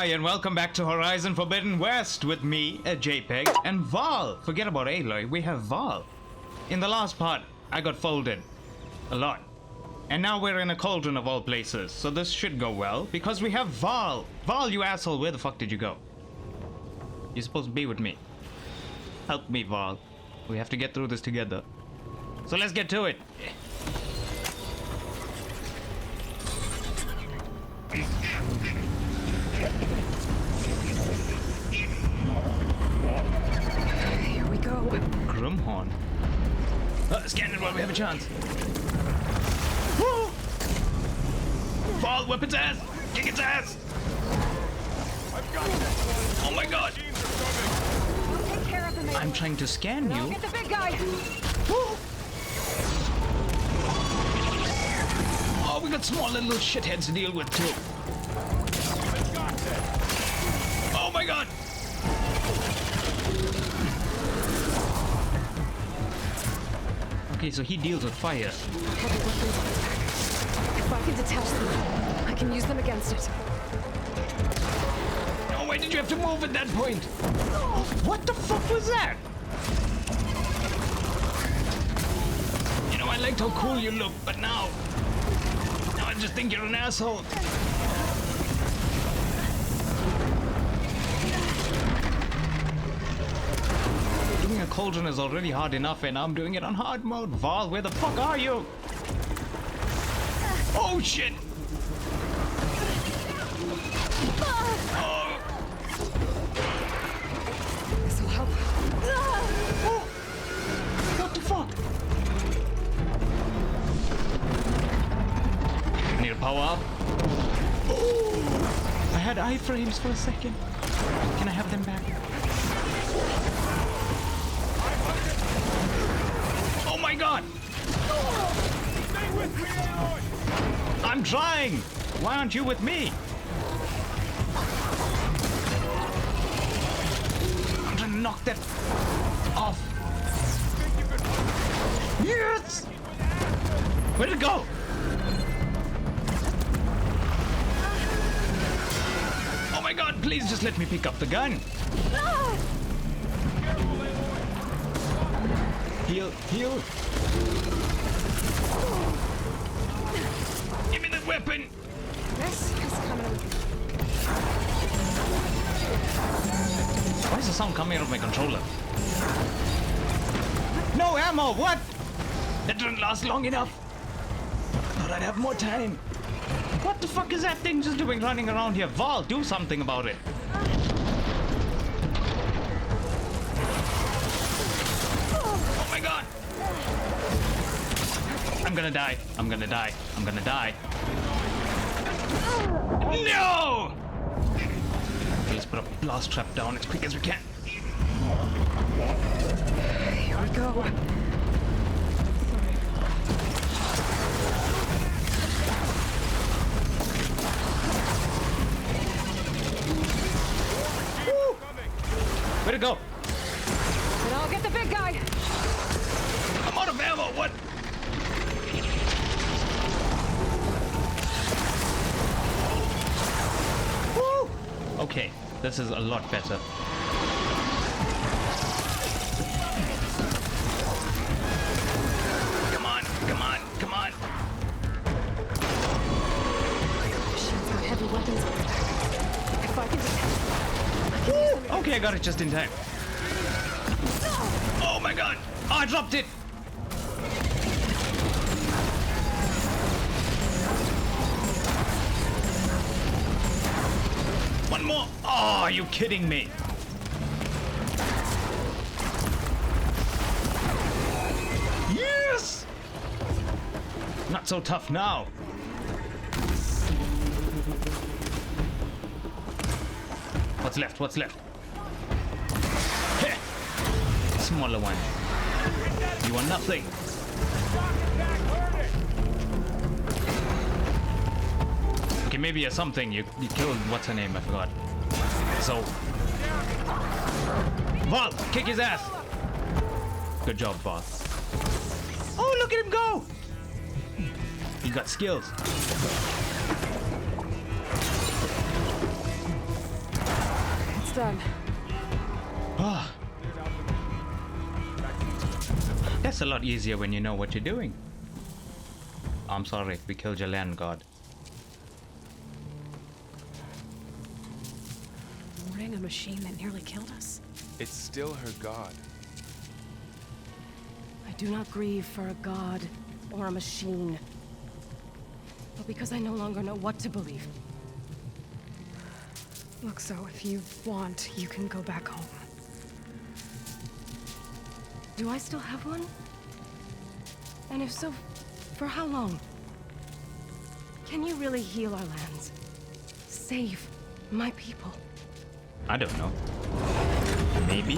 Hi, and welcome back to Horizon Forbidden West with me, JPEG, and Val. Forget about Aloy, we have Val. In the last part, I got folded. A lot. And now we're in a cauldron of all places, so this should go well, because we have Val. Val, you asshole, where the fuck did you go? You're supposed to be with me. Help me, Val. We have to get through this together. So let's get to it. Here we go. Grumhorn. Scan it while we have a chance. Woo! Fall, whip its ass! Kick its ass! I've got this. Oh my god! I'll take care of him. I'm trying to scan I'll you. get the big guy. Woo! Oh, we got small little shitheads to deal with too. I've got this. Oh my god! Okay, so he deals with fire. Heavy weapons. If I can detach them, I can use them against it. Oh, why did you have to move at that point? What the fuck was that? You know, I liked how cool you look, but now I just think you're an asshole. Doing a cauldron is already hard enough, and I'm doing it on hard mode. Val, where the fuck are you? Oh shit! Oh. This'll help. Oh. What the fuck? I need to power up. Oh. I had iframes for a second. Can I have them back? Oh my god! Stay with me, Aloy. I'm trying! Why aren't you with me? I'm trying to knock that off. Think you could Yes! Where'd it go? Oh my god, please just let me pick up the gun. Heal, heal. Give me the weapon. This is coming. Why is the sound coming out of my controller? No ammo, what? That didn't last long enough. I thought I'd have more time. What the fuck is that thing just doing running around here? Val, do something about it. Oh my god. I'm gonna die. I'm gonna die. I'm gonna die. No! Okay, let's put a blast trap down as quick as we can. Here we go. Where'd it go? And I'll get the big guy. I'm out of ammo. What? Woo! Okay, this is a lot better. Come on, come on, come on. Machines have heavy weapons. If I can detach them, Okay, I got it just in time. Oh my god! Oh, I dropped it! One more! Oh, are you kidding me? Yes! Not so tough now. What's left? What's left? Heh. Smaller one. You are nothing. Okay, maybe as something. You killed what's her name? I forgot. So, Val, kick his ass. Good job, Val. Oh, look at him go! You got skills. Almost done. Ah, that's a lot easier when you know what you're doing. I'm sorry, we killed your land god. Warding a machine that nearly killed us. It's still her god. I do not grieve for a god or a machine, but because I no longer know what to believe. Look, so if you want, you can go back home. Do I still have one? And if so, for how long? Can you really heal our lands? Save my people? I don't know. Maybe?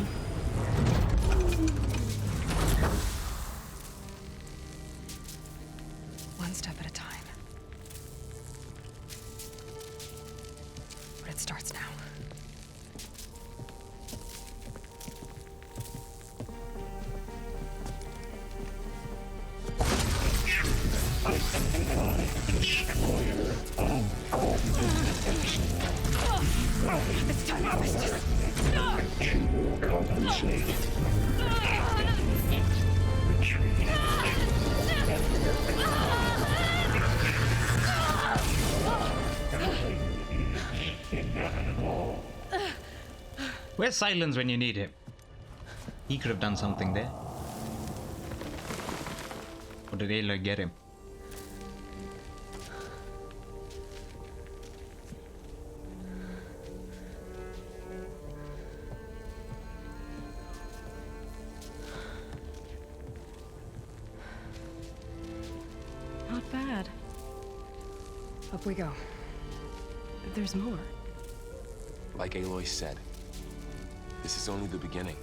One step at a time. But it starts now. It's time to harvest. Where's Silence when you need him? He could have done something there. Or did Aloy get him? Not bad. Up we go. There's more. Like Aloy said, this is only the beginning.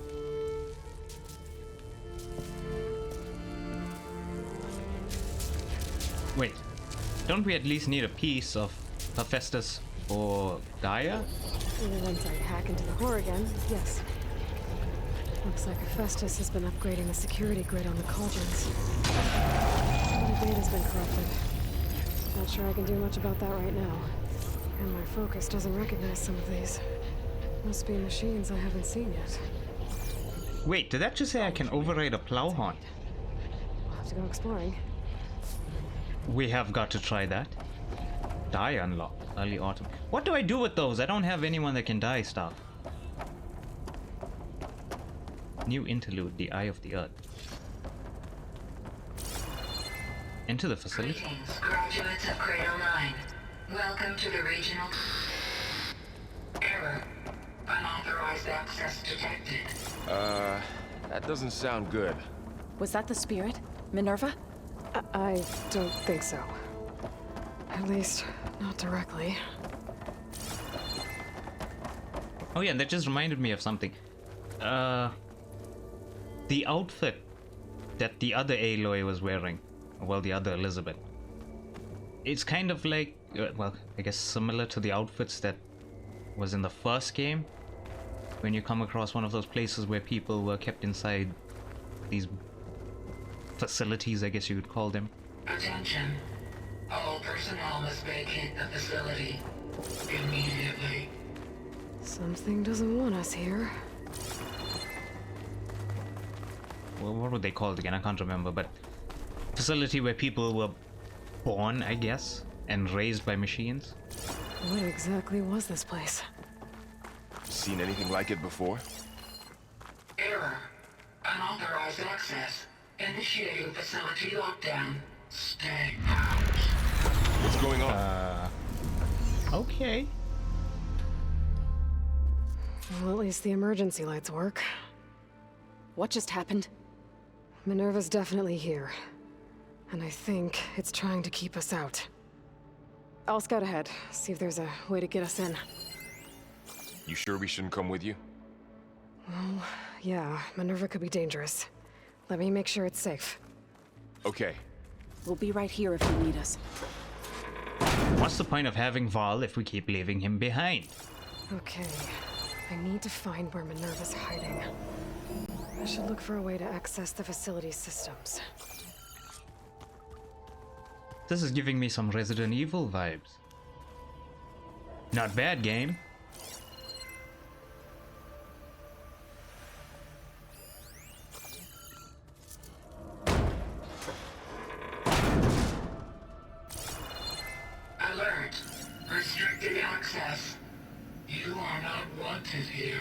Wait, don't we at least need a piece of Hephaestus or Gaia? Once I hack into the core again, yes. Looks like Hephaestus has been upgrading the security grid on the cauldrons. The data's been corrupted. Not sure I can do much about that right now. And my focus doesn't recognize some of these. Must be machines I haven't seen yet. Wait, did that just say I can override a plow horn? I'll have to go exploring. We have got to try that. Die unlock. Early autumn. What do I do with those? I don't have anyone that can die stuff. New interlude, the Eye of the Earth. Enter the facility. Greetings, graduates of Cradle 9. Welcome to the regional... Error. Unauthorized access detected. That doesn't sound good. Was that the spirit? Minerva? I don't think so. At least, not directly. Oh yeah, that just reminded me of something. The outfit that the other Aloy was wearing, well, the other Elizabeth, it's kind of like, well, I guess similar to the outfits that was in the first game, when you come across one of those places where people were kept inside these facilities, I guess you could call them. Attention. All personnel must vacate the facility immediately. Something doesn't want us here. Well, what were they called again? I can't remember, but facility where people were born, I guess, and raised by machines. What exactly was this place? Seen anything like it before? Error. Unauthorized access. Initiating facility lockdown. Stay out. What's going on? Okay. Well, at least the emergency lights work. What just happened? Minerva's definitely here. And I think it's trying to keep us out. I'll scout ahead, see if there's a way to get us in. You sure we shouldn't come with you? Well, yeah, Minerva could be dangerous. Let me make sure it's safe. Okay. We'll be right here if you need us. What's the point of having Val if we keep leaving him behind? Okay. I need to find where Minerva's hiding. I should look for a way to access the facility's systems. This is giving me some Resident Evil vibes. Not bad, game. are not wanted here.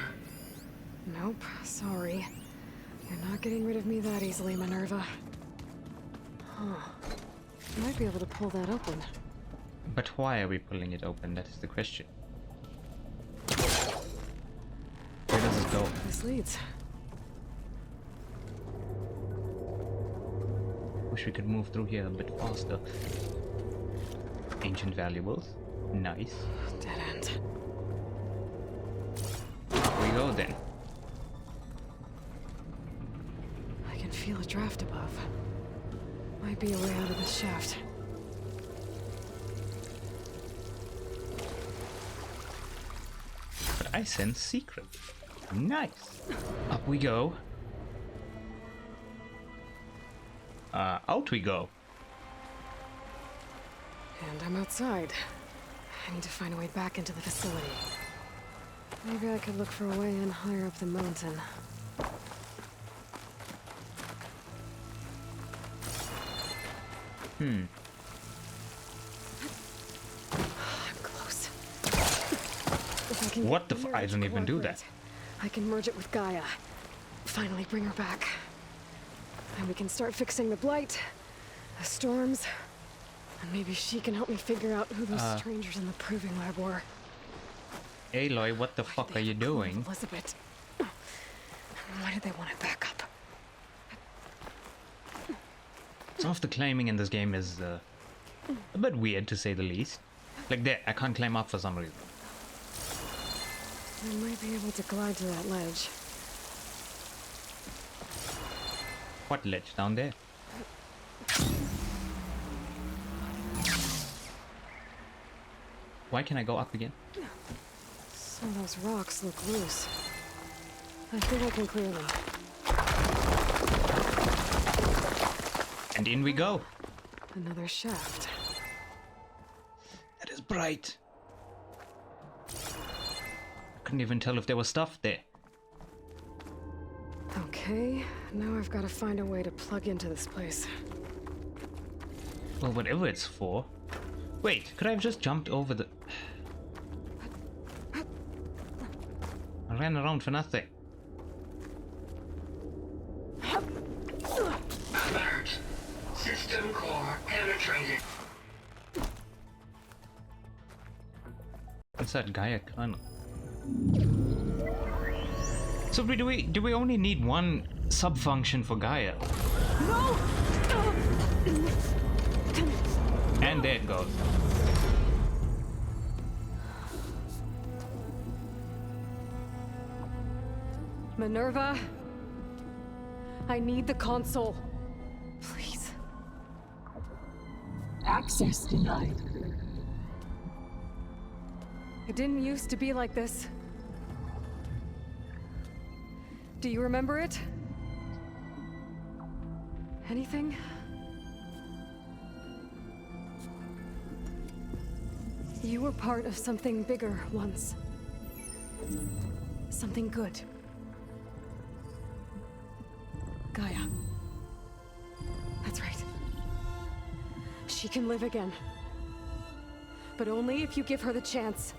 Nope, sorry. You're not getting rid of me that easily, Minerva. Huh. Might be able to pull that open. But why are we pulling it open? That is the question. Where does it go? This leads. Wish we could move through here a bit faster. Ancient valuables. Nice. Dead end. Up we go then. I can feel a draft above. Might be a way out of this shaft. But I sense secret. Nice. Up we go. Out we go. And I'm outside. I need to find a way back into the facility. Maybe I could look for a way in higher up the mountain. I'm close. If I can What get the the I don't even do that. I can merge it with Gaia. Finally bring her back. And we can start fixing the blight, the storms, and maybe she can help me figure out who those strangers in the proving lab were. Aloy, what the fuck are you doing? Elizabeth. Why did they want it back up? Some of the climbing in this game is a bit weird to say the least. Like there, I can't climb up for some reason. I might be able to glide to that ledge. What ledge down there? Why can't I go up again? Some of those rocks look loose. I think I can clear them. And in we go. Another shaft. That is bright. I couldn't even tell if there was stuff there. Okay, now I've got to find a way to plug into this place. Well, whatever it's for. Wait, could I have just jumped over the... I ran around for nothing. Alert. System core penetrated. What's that Gaia kernel? So do we only need one subfunction for Gaia? No! And there it goes. Minerva, I need the console. Please. Access denied. It didn't used to be like this. Do you remember it? Anything? You were part of something bigger once. Something good. Gaia. That's right. She can live again. But only if you give her the chance.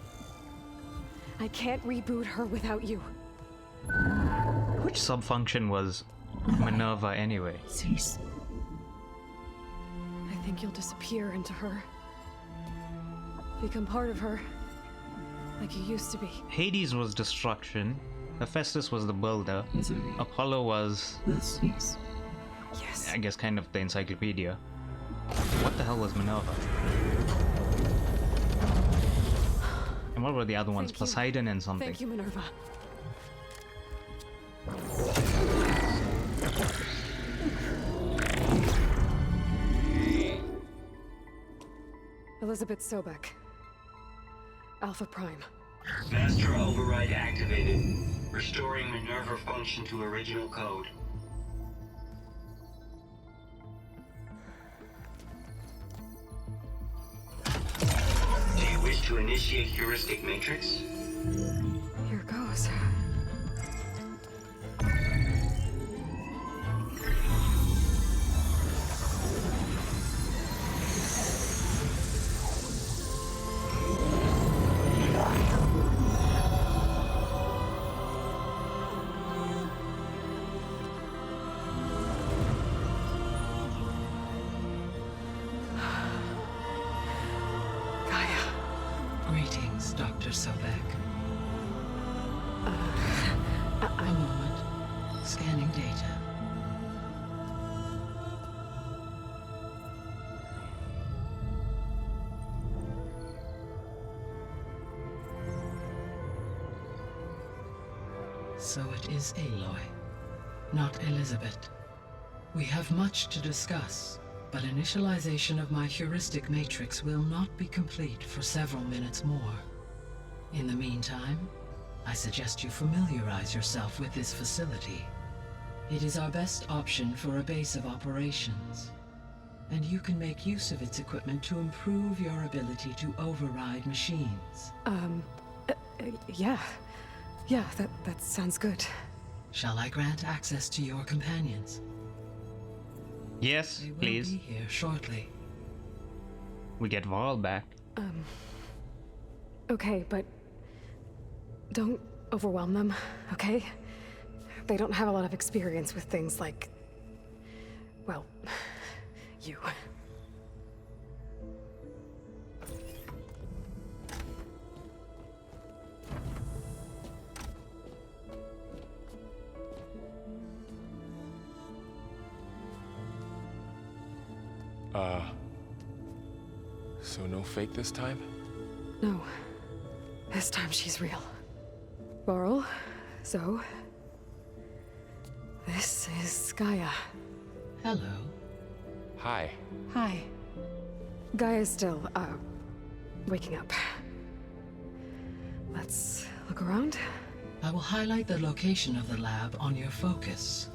I can't reboot her without you. Which subfunction was Minerva anyway? Cease. I think you'll disappear into her. Become part of her. Like you used to be. Hades was destruction. Hephaestus was the builder. Apollo was, Cease. Yes. I guess, kind of the encyclopedia. What the hell was Minerva? And what were the other ones? Thank you. Poseidon and something. Thank you, Minerva. Elizabeth Sobek. Alpha Prime. Master override activated. Restoring Minerva function to original code. Do you wish to initiate heuristic matrix? Here goes. Sobek. A moment. Scanning data. So it is Aloy, not Elizabeth. We have much to discuss, but initialization of my heuristic matrix will not be complete for several minutes more. In the meantime, I suggest you familiarize yourself with this facility. It is our best option for a base of operations, and you can make use of its equipment to improve your ability to override machines. Yeah. Yeah, that sounds good. Shall I grant access to your companions? Yes, They will please. be here shortly. We get Val back. Okay, but don't overwhelm them, okay? They don't have a lot of experience with things like, well, you. So no fake this time? No. This time she's real. Laurel, Zoe. This is Gaia. Hello. Hi. Hi. Gaia's still, waking up. Let's look around. I will highlight the location of the lab on your focus.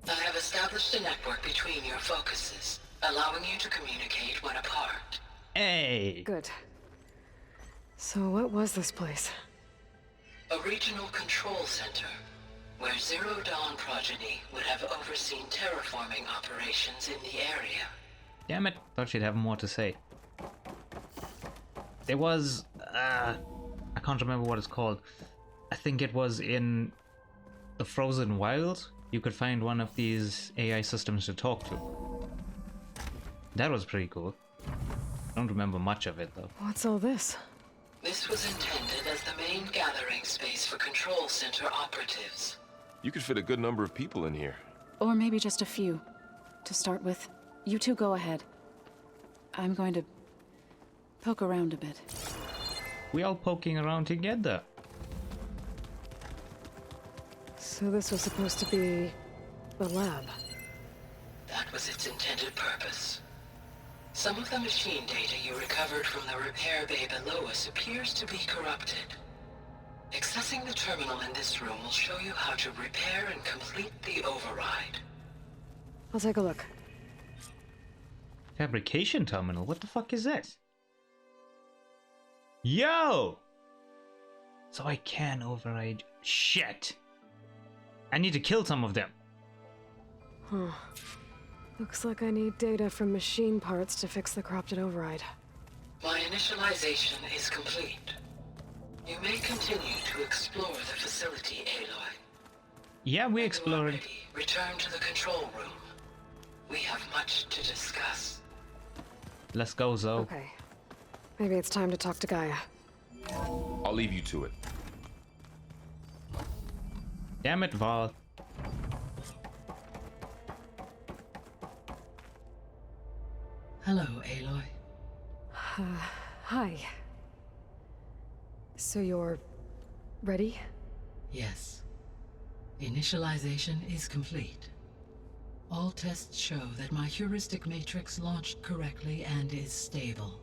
I have established a network between your focuses, allowing you to communicate when apart. Hey! Good. So what was this place? A regional control center, where Zero Dawn progeny would have overseen terraforming operations in the area. Damn it, thought she'd have more to say. There was, I can't remember what it's called. I think it was in the Frozen Wilds. You could find one of these AI systems to talk to. That was pretty cool. I don't remember much of it though. What's all this? This was intended as the main gathering space for control center operatives. You could fit a good number of people in here. Or maybe just a few. To start with, you two go ahead. I'm going to poke around a bit. We all poking around together. So this was supposed to be the lab. That was its intended purpose. Some of the machine data you recovered from the repair bay below us appears to be corrupted. Accessing the terminal in this room will show you how to repair and complete the override. I'll take a look. Fabrication terminal? What the fuck is this? Yo! So I can override. Shit! I need to kill some of them. Huh. Looks like I need data from machine parts to fix the corrupted override. My initialization is complete. You may continue to explore the facility, Aloy. Yeah, we When you are explored. ready, return to the control room. We have much to discuss. Let's go, Zoe. Okay. Maybe it's time to talk to Gaia. I'll leave you to it. Damn it, Val. Hello, Aloy. Hi. So you're ready? Yes. Initialization is complete. All tests show that my heuristic matrix launched correctly and is stable.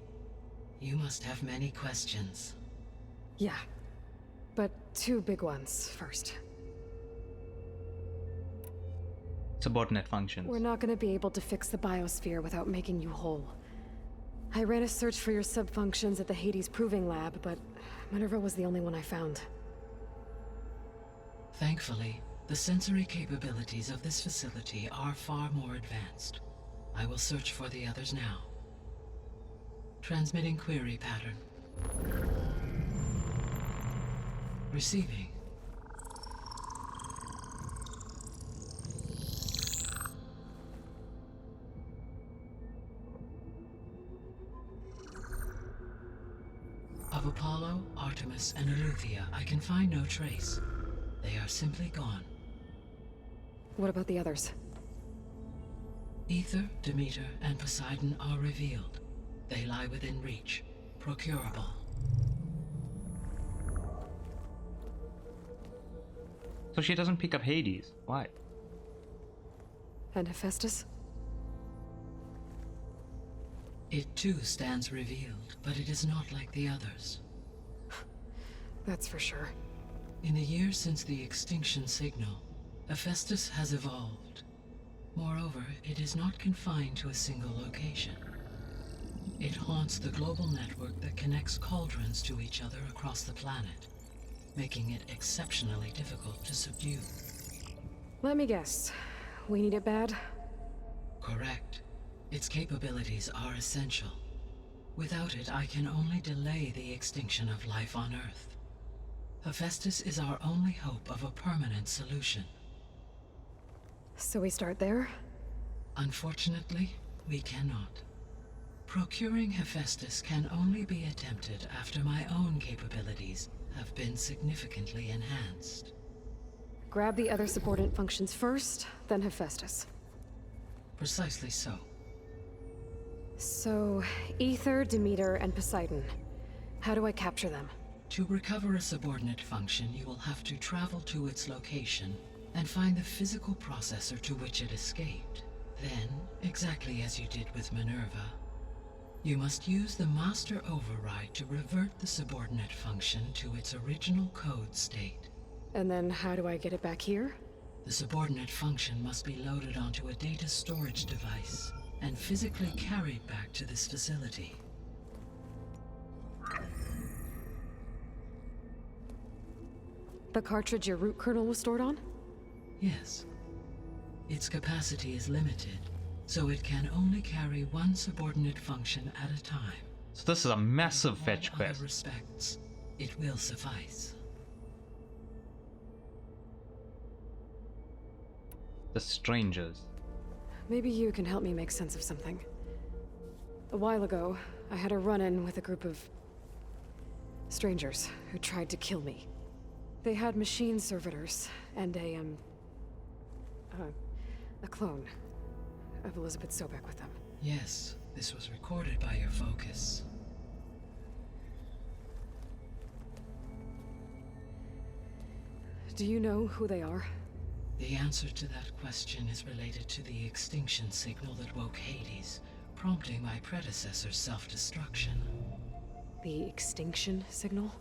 You must have many questions. Yeah. But two big ones first. Subordinate functions. We're not gonna be able to fix the biosphere without making you whole. I ran a search for your subfunctions at the Hades Proving Lab, but MINERVA was the only one I found. Thankfully, the sensory capabilities of this facility are far more advanced. I will search for the others now. Transmitting query pattern. Receiving. Of Apollo, Artemis, and Eleuthia, I can find no trace. They are simply gone. What about the others? Ether, Demeter, and Poseidon are revealed. They lie within reach, procurable. So she doesn't pick up Hades. Why? And Hephaestus? It too stands revealed, but it is not like the others. That's for sure. In the years since the extinction signal, Hephaestus has evolved. Moreover, it is not confined to a single location. It haunts the global network that connects cauldrons to each other across the planet, making it exceptionally difficult to subdue. Let me guess. We need it bad? Correct. Its capabilities are essential. Without it, I can only delay the extinction of life on Earth. Hephaestus is our only hope of a permanent solution. So we start there? Unfortunately, we cannot. Procuring Hephaestus can only be attempted after my own capabilities have been significantly enhanced. Grab the other subordinate functions first, then Hephaestus. Precisely so. So, Ether, Demeter, and Poseidon. How do I capture them? To recover a subordinate function, you will have to travel to its location and find the physical processor to which it escaped. Then, exactly as you did with Minerva, you must use the master override to revert the subordinate function to its original code state. And then how do I get it back here? The subordinate function must be loaded onto a data storage device and physically carried back to this facility. The cartridge your root kernel was stored on? Yes. Its capacity is limited, so it can only carry one subordinate function at a time. So this is a massive In fetch all other quest. respects, it will suffice. The strangers. Maybe you can help me make sense of something. A while ago, I had a run-in with a group of strangers who tried to kill me. They had machine servitors and a clone of Elizabeth Sobek with them. Yes, this was recorded by your focus. Do you know who they are? The answer to that question is related to the extinction signal that woke Hades, prompting my predecessor's self-destruction. The extinction signal?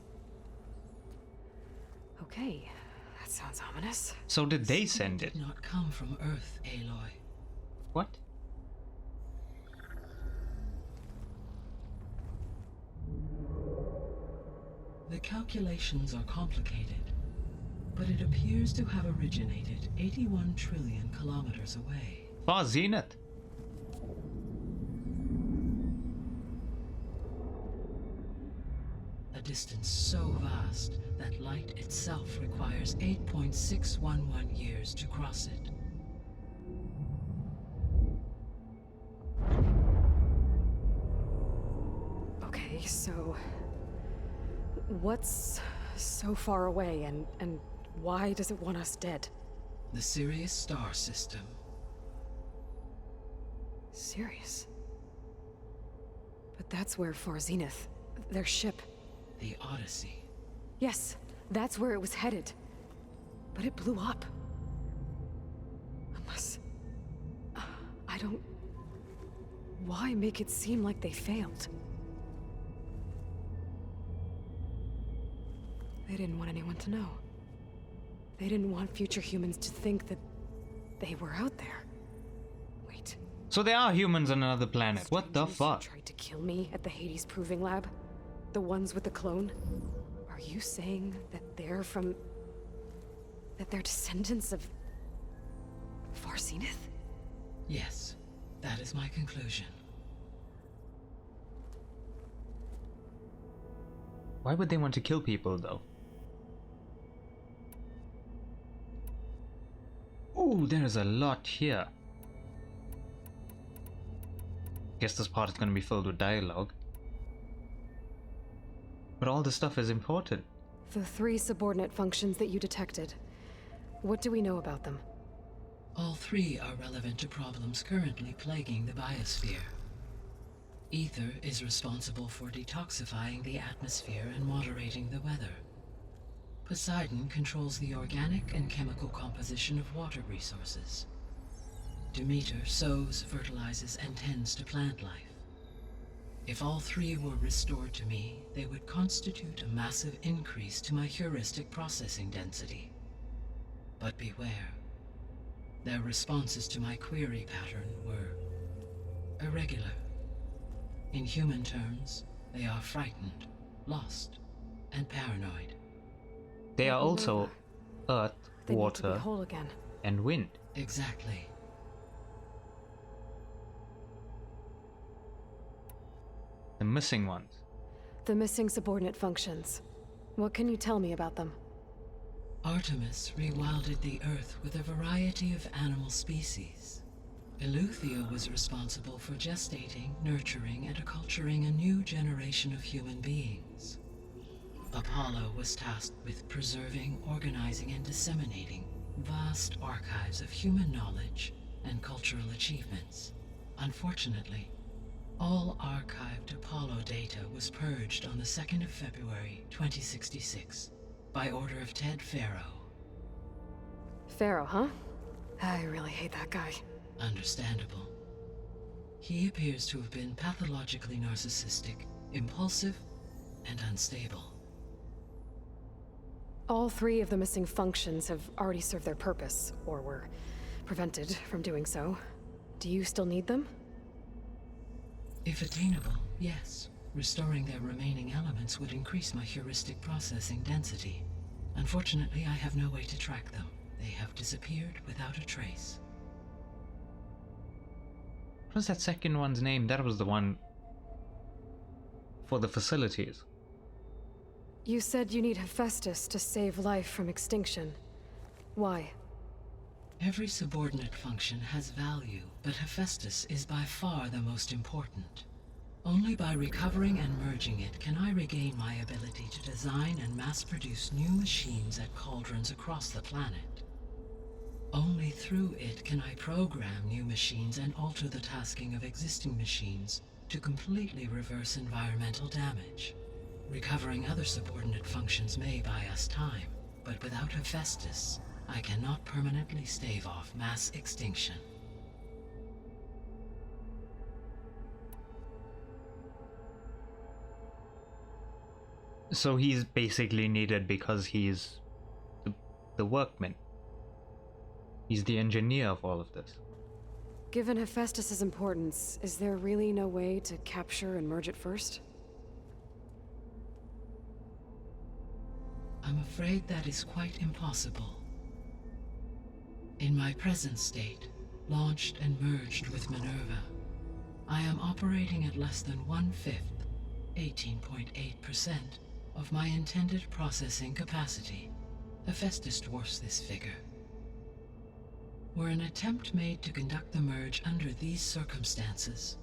Okay, that sounds ominous. So did they send it? Did not come from Earth, Aloy. What? The calculations are complicated, but it appears to have originated 81 trillion kilometers away. Far Zenith. A distance so vast that light itself requires 8.611 years to cross it. Okay, so what's so far away and why does it want us dead? The Sirius star system. Sirius? But that's where Far Zenith, their ship. The Odyssey. Yes, that's where it was headed. But it blew up. Unless... I don't... Why make it seem like they failed? They didn't want anyone to know. They didn't want future humans to think that they were out there. Wait. So there are humans on another planet. What the Strangers fuck? tried to kill me at the Hades Proving Lab? The ones with the clone? Are you saying that they're from... that they're descendants of... Far Zenith? Yes, that is my conclusion. Why would they want to kill people though? Ooh, there's a lot here. Guess this part is going to be filled with dialogue. But all the stuff is imported. The 3 subordinate functions that you detected. What do we know about them? All 3 are relevant to problems currently plaguing the biosphere. Ether is responsible for detoxifying the atmosphere and moderating the weather. Poseidon controls the organic and chemical composition of water resources. Demeter sows, fertilizes, and tends to plant life. If all 3 were restored to me, they would constitute a massive increase to my heuristic processing density. But beware. Their responses to my query pattern were irregular. In human terms, they are frightened, lost, and paranoid. They are also earth, They need to be water, whole again. and wind. Exactly. The missing ones. The missing subordinate functions. What can you tell me about them? Artemis rewilded the Earth with a variety of animal species. Eleuthia was responsible for gestating, nurturing, and acculturating a new generation of human beings. Apollo was tasked with preserving, organizing, and disseminating vast archives of human knowledge and cultural achievements. Unfortunately, all archived Apollo data was purged on the 2nd of February, 2066, by order of Ted Faro. Pharaoh, huh? I really hate that guy. Understandable. He appears to have been pathologically narcissistic, impulsive, and unstable. All 3 of the missing functions have already served their purpose, or were prevented from doing so. Do you still need them? If attainable, yes. Restoring their remaining elements would increase my heuristic processing density. Unfortunately, I have no way to track them. They have disappeared without a trace. What was that second one's name? That was the one for the facilities. You said you need Hephaestus to save life from extinction. Why? Every subordinate function has value, but Hephaestus is by far the most important. Only by recovering and merging it can I regain my ability to design and mass-produce new machines at cauldrons across the planet. Only through it can I program new machines and alter the tasking of existing machines to completely reverse environmental damage. Recovering other subordinate functions may buy us time, but without Hephaestus, I cannot permanently stave off mass extinction. So he's basically needed because he's the workman. He's the engineer of all of this. Given Hephaestus's importance, is there really no way to capture and merge it first? I'm afraid that is quite impossible. In my present state, launched and merged with Minerva, I am operating at less than 1/5, 18.8%, of my intended processing capacity. Hephaestus dwarfs this figure. Were an attempt made to conduct the merge under these circumstances,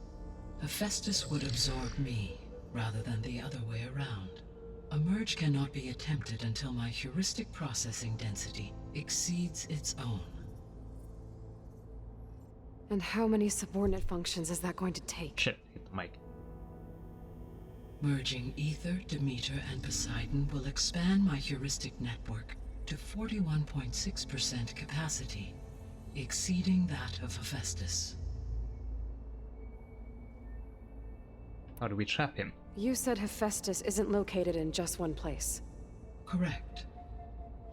Hephaestus would absorb me, rather than the other way around. A merge cannot be attempted until my heuristic processing density exceeds its own. And how many subordinate functions is that going to take? Shit, hit the mic. Merging Ether, Demeter, and Poseidon will expand my heuristic network to 41.6% capacity, exceeding that of Hephaestus. How do we trap him? You said Hephaestus isn't located in just one place. Correct.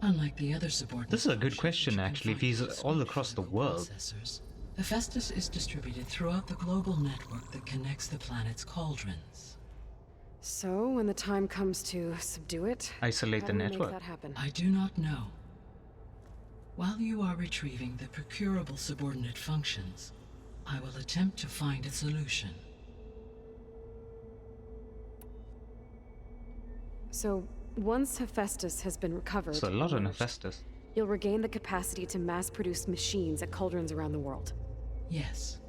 Unlike the other subordinate This is a good functions question, which you can actually, if find he's in all across the physical world. processors, Hephaestus is distributed throughout the global network that connects the planet's cauldrons. So, when the time comes to subdue it, Isolate how the do we make network. that happen? I do not know. While you are retrieving the procurable subordinate functions, I will attempt to find a solution. So, once Hephaestus has been recovered, So a lot on and merged, Hephaestus. you'll regain the capacity to mass-produce machines at cauldrons around the world. Yes,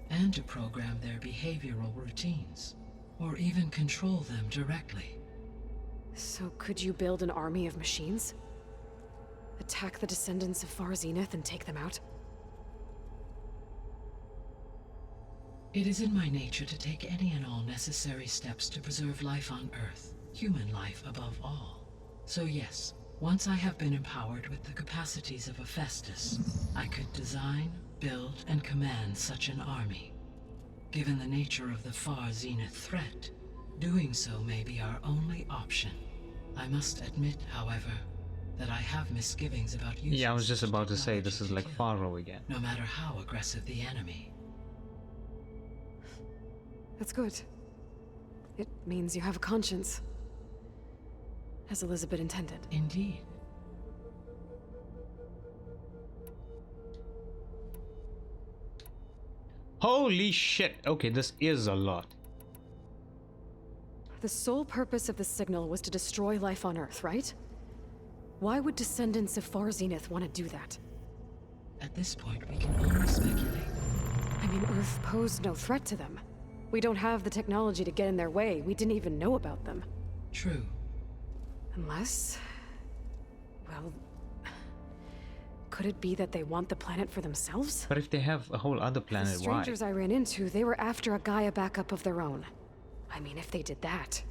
and to program their behavioral routines, or even control them directly. So could you build an army of machines? Attack the descendants of Far Zenith and take them out? It is in my nature to take any and all necessary steps to preserve life on Earth, human life above all. So yes, once I have been empowered with the capacities of a Festus, I could design, build, and command such an army. Given the nature of the Far Zenith threat, doing so may be our only option. I must admit, however, that I have misgivings about using. Yeah, I was just such about to say this technology is to like kill, Pharaoh again. no matter how aggressive the enemy. That's good. It means you have a conscience. As Elizabeth intended. Indeed. Holy shit! Okay, this is a lot. The sole purpose of the signal was to destroy life on Earth, right? Why would descendants of Far Zenith want to do that? At this point, we can only speculate. I mean, Earth posed no threat to them. We don't have the technology to get in their way. We didn't even know about them. True. Unless... well... could it be that they want the planet for themselves? But if they have a whole other The planet, why? strangers I ran into, they were after a Gaia backup of their own. I mean, if they did that...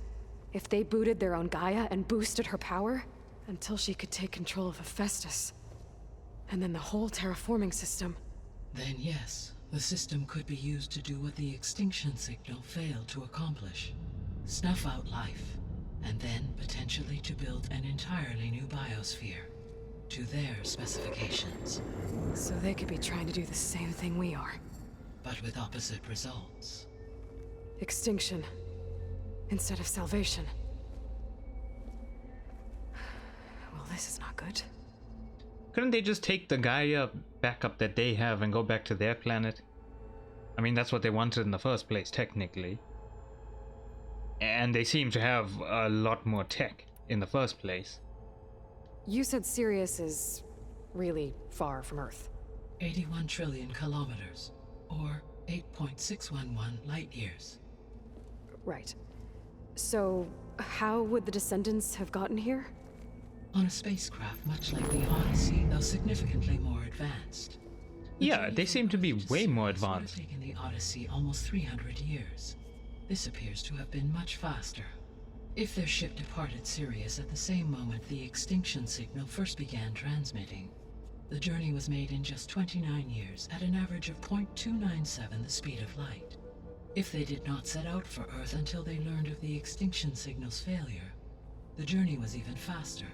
if they booted their own Gaia and boosted her power... until she could take control of Hephaestus. And then the whole terraforming system. Then yes, the system could be used to do what the extinction signal failed to accomplish. Snuff out life, and then potentially to build an entirely new biosphere, to their specifications. So they could be trying to do the same thing we are. But with opposite results. Extinction. Instead of salvation. Well, this is not good. Couldn't they just take the Gaia backup that they have and go back to their planet? I mean, that's what they wanted in the first place, technically. And they seem to have a lot more tech in the first place. You said Sirius is really far from Earth. 81 trillion kilometers, or 8.611 light years. Right. So, how would the descendants have gotten here? On a spacecraft much like the Odyssey, though significantly more advanced. The Yeah, journey they from seem to be Earth way more Sirius would have advanced. taken the Odyssey almost 300 years. This appears to have been much faster. If their ship departed Sirius at the same moment the extinction signal first began transmitting, the journey was made in just 29 years at an average of 0.297 the speed of light. If they did not set out for Earth until they learned of the extinction signal's failure, the journey was even faster,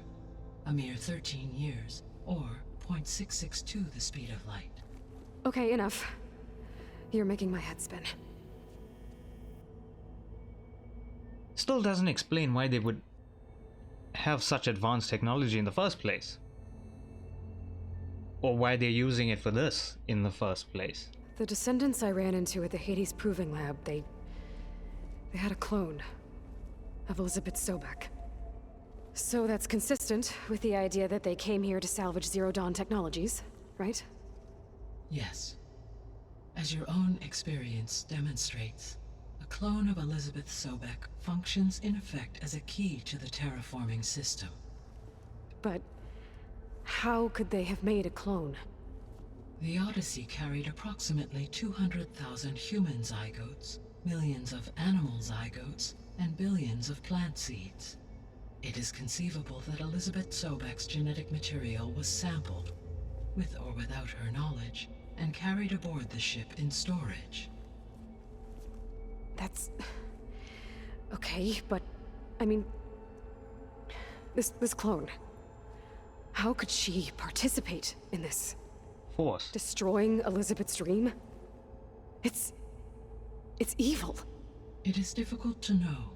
a mere 13 years, or 0.662 the speed of light. Okay, enough. You're making my head spin. Still doesn't explain why they would have such advanced technology in the first place. Or why they're using it for this in the first place. The descendants I ran into at the Hades Proving Lab, they had a clone of Elizabeth Sobek. So that's consistent with the idea that they came here to salvage Zero Dawn technologies, right? Yes. As your own experience demonstrates, a clone of Elizabeth Sobek functions in effect as a key to the terraforming system. But how could they have made a clone? The Odyssey carried approximately 200,000 human zygotes, millions of animal zygotes, and billions of plant seeds. It is conceivable that Elizabeth Sobek's genetic material was sampled, with or without her knowledge, and carried aboard the ship in storage. That's... okay, but... I mean... This clone... how could she participate in this? Force. Destroying Elizabeth's dream? It's evil. It is difficult to know.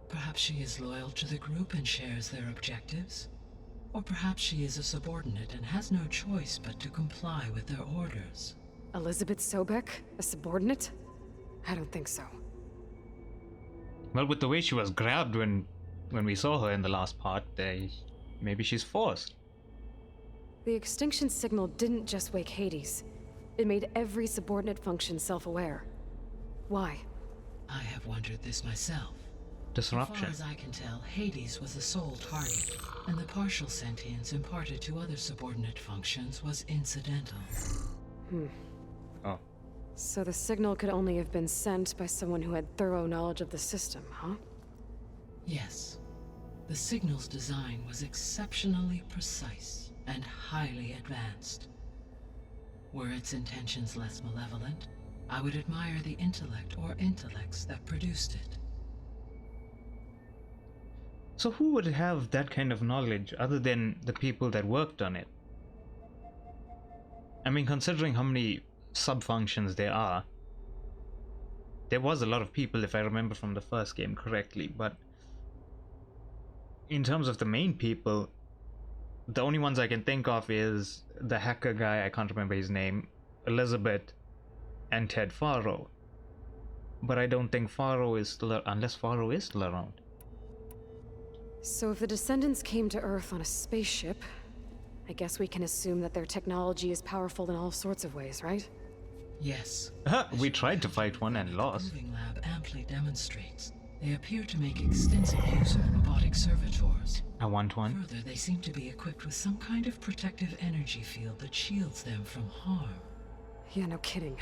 Perhaps she is loyal to the group and shares their objectives. Or perhaps she is a subordinate and has no choice but to comply with their orders. Elizabeth Sobek? A subordinate? I don't think so. Well, with the way she was grabbed when we saw her in the last part, maybe she's forced. The extinction signal didn't just wake Hades. It made every subordinate function self-aware. Why? I have wondered this myself. disruption. As far as I can tell, Hades was the sole target, and the partial sentience imparted to other subordinate functions was incidental. Oh. So the signal could only have been sent by someone who had thorough knowledge of the system, huh? Yes. The signal's design was exceptionally precise and highly advanced. Were its intentions less malevolent, I would admire the intellect or intellects that produced it. So who would have that kind of knowledge other than the people that worked on it? I mean, considering how many subfunctions there are, there was a lot of people, if I remember from the first game correctly, but in terms of the main people, the only ones I can think of is the hacker guy, I can't remember his name, Elizabeth, and Ted Faro. But I don't think Faro is still unless Faro is still around. So if the descendants came to Earth on a spaceship, I guess we can assume that their technology is powerful in all sorts of ways, right? Yes. We tried to fight one and lost. The proving lab amply demonstrates. They appear to make extensive use of robotic servitors. I want one. Further, they seem to be equipped with some kind of protective energy field that shields them from harm. Yeah, no kidding.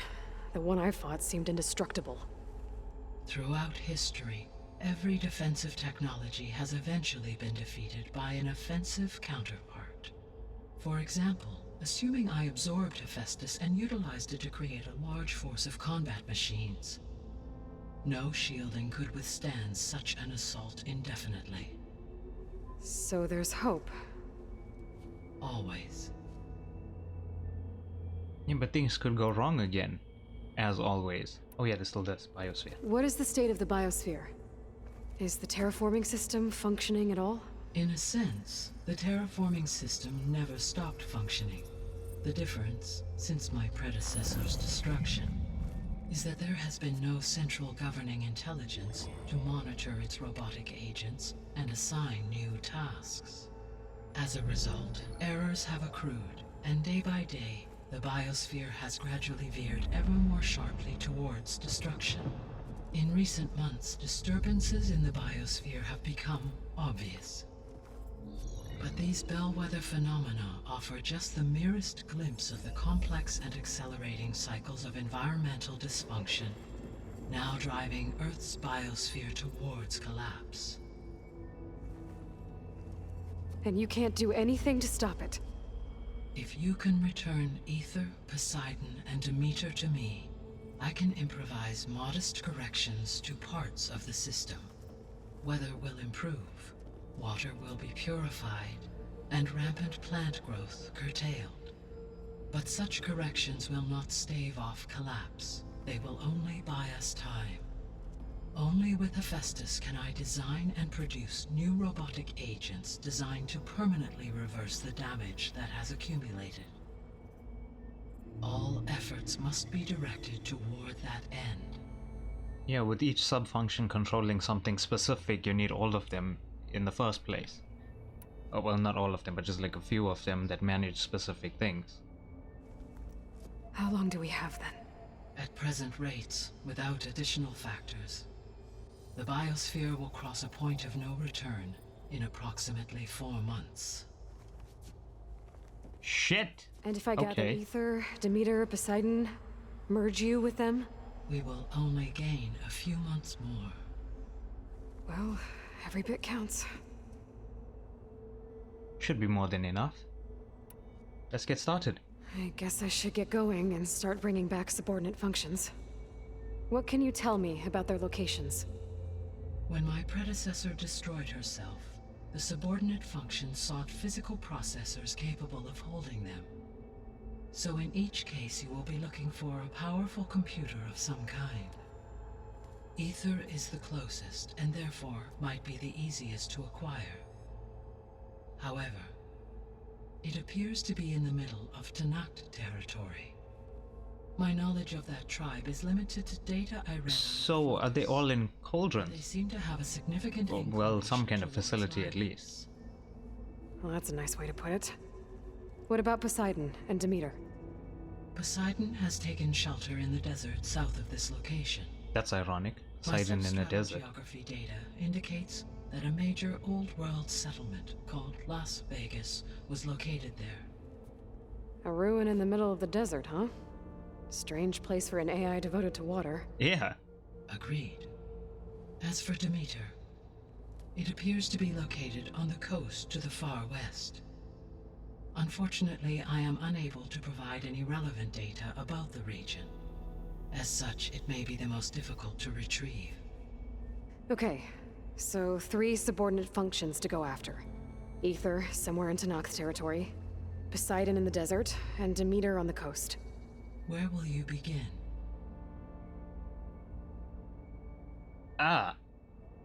The one I fought seemed indestructible. Throughout history, every defensive technology has eventually been defeated by an offensive counterpart. For example, assuming I absorbed Hephaestus and utilized it to create a large force of combat machines. No shielding could withstand such an assault indefinitely. So there's hope. Always. Yeah, but things could go wrong again, as always. Oh yeah, there's still this biosphere. What is the state of the biosphere? Is the terraforming system functioning at all? In a sense, the terraforming system never stopped functioning. The difference, since my predecessor's destruction, is that there has been no central governing intelligence to monitor its robotic agents and assign new tasks. As a result, errors have accrued, and day by day, the biosphere has gradually veered ever more sharply towards destruction. In recent months, disturbances in the biosphere have become obvious. But these bellwether phenomena offer just the merest glimpse of the complex and accelerating cycles of environmental dysfunction, now driving Earth's biosphere towards collapse. And you can't do anything to stop it? If you can return Ether, Poseidon, and Demeter to me, I can improvise modest corrections to parts of the system. Weather will improve, water will be purified, and rampant plant growth curtailed. But such corrections will not stave off collapse. They will only buy us time. Only with Hephaestus can I design and produce new robotic agents designed to permanently reverse the damage that has accumulated. All efforts must be directed toward that end. Yeah, with each subfunction controlling something specific, you need all of them in the first place. Oh, well, not all of them, but just like a few of them that manage specific things. How long do we have then? At present rates, without additional factors, the biosphere will cross a point of no return in approximately 4 months. Shit! And if I gather Okay. Ether, Demeter, Poseidon, merge you with them? We will only gain a few months more. Well, every bit counts. Should be more than enough. Let's get started. I guess I should get going and start bringing back subordinate functions. What can you tell me about their locations? When my predecessor destroyed herself, the subordinate functions sought physical processors capable of holding them. So in each case you will be looking for a powerful computer of some kind. Ether is the closest, and therefore might be the easiest to acquire. However, it appears to be in the middle of Tanakh territory. My knowledge of that tribe is limited to data I read. So, are they all in They cauldrons? seem to have a significant Well, some kind of inclination facility towards at least. Well, that's a nice way to put it. What about Poseidon and Demeter? Poseidon has taken shelter in the desert south of this location. That's ironic. My Poseidon in a desert. geography data indicates that a major old world settlement called Las Vegas was located there. A ruin in the middle of the desert, huh? Strange place for an AI devoted to water. Yeah. Agreed. As for Demeter, it appears to be located on the coast to the far west. Unfortunately, I am unable to provide any relevant data about the region. As such, it may be the most difficult to retrieve. Okay, so 3 subordinate functions to go after. Ether, somewhere in Tanak's territory. Poseidon in the desert, and Demeter on the coast. Where will you begin? Ah.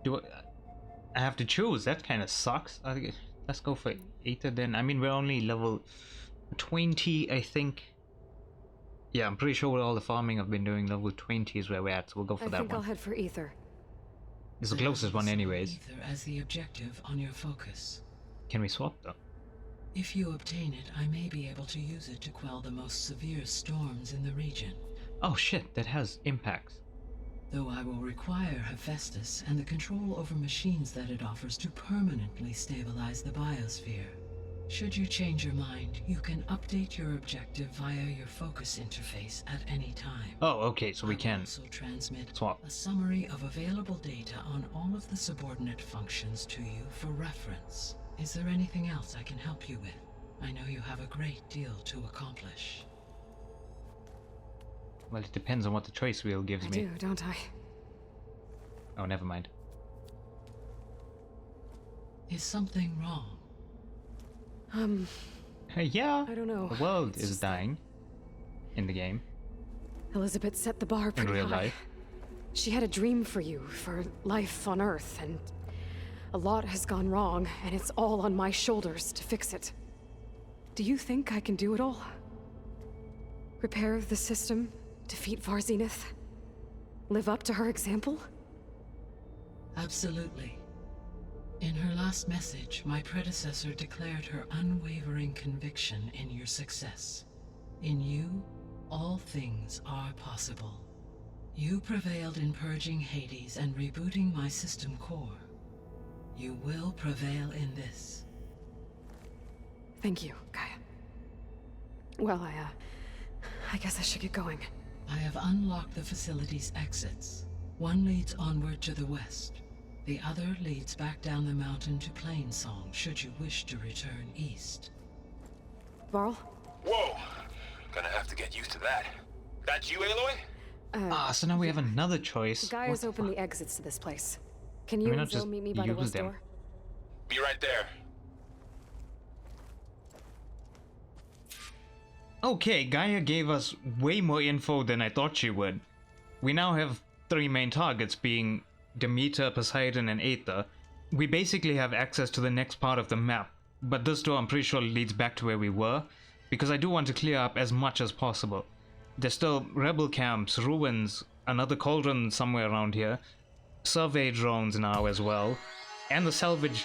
I have to choose? That kind of sucks. Let's go for Aether then. I mean, we're only level 20, I think. Yeah, I'm pretty sure with all the farming I've been doing, level 20 is where we're at, so we'll go for I that think one. I'll head for Ether. It's the closest one anyways. Ether as the objective on your focus. Can we swap though? If you obtain it, I may be able to use it to quell the most severe storms in the region. Oh shit, that has impacts. Though I will require Hephaestus and the control over machines that it offers to permanently stabilize the biosphere. Should you change your mind, you can update your objective via your focus interface at any time. Oh, okay, so we I will can also transmit swap. a summary of available data on all of the subordinate functions to you for reference. Is there anything else I can help you with? I know you have a great deal to accomplish. Well, it depends on what the choice wheel gives I me. do, don't I? Oh, never mind. Is something wrong? Hey, yeah, I don't know. the world It's is just dying in the game. Elizabeth set the bar In pretty real high. life. She had a dream for you, for life on Earth, and a lot has gone wrong, and it's all on my shoulders to fix it. Do you think I can do it all? Repair the system, defeat Varzenith, live up to her example? Absolutely. In her last message, my predecessor declared her unwavering conviction in your success. In you, all things are possible. You prevailed in purging Hades and rebooting my system core. You will prevail in this. Thank you, Gaia. Well, I guess I should get going. I have unlocked the facility's exits. One leads onward to the west. The other leads back down the mountain to Plainsong, should you wish to return east. Varl? Whoa! Gonna have to get used to that. That's you, Aloy? Ah, so now we have another choice. Gaia's What the opened fuck? the exits to this place. Can you we and not Zoe just meet me by the use west them? door? Be right there. Okay, Gaia gave us way more info than I thought she would. We now have 3 main targets being Demeter, Poseidon, and Aether. We basically have access to the next part of the map, but this door I'm pretty sure leads back to where we were, because I do want to clear up as much as possible. There's still rebel camps, ruins, another cauldron somewhere around here, survey drones now as well, and the salvage,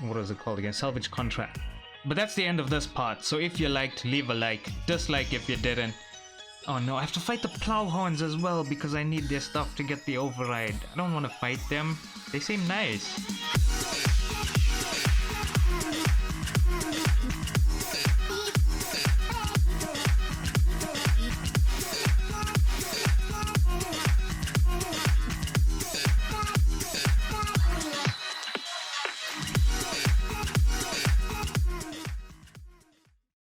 what is it called again, salvage contract. But that's the end of this part, so if you liked, leave a like, dislike if you didn't. Oh no, I have to fight the plowhorns as well because I need their stuff to get the override. I don't want to fight them, they seem nice.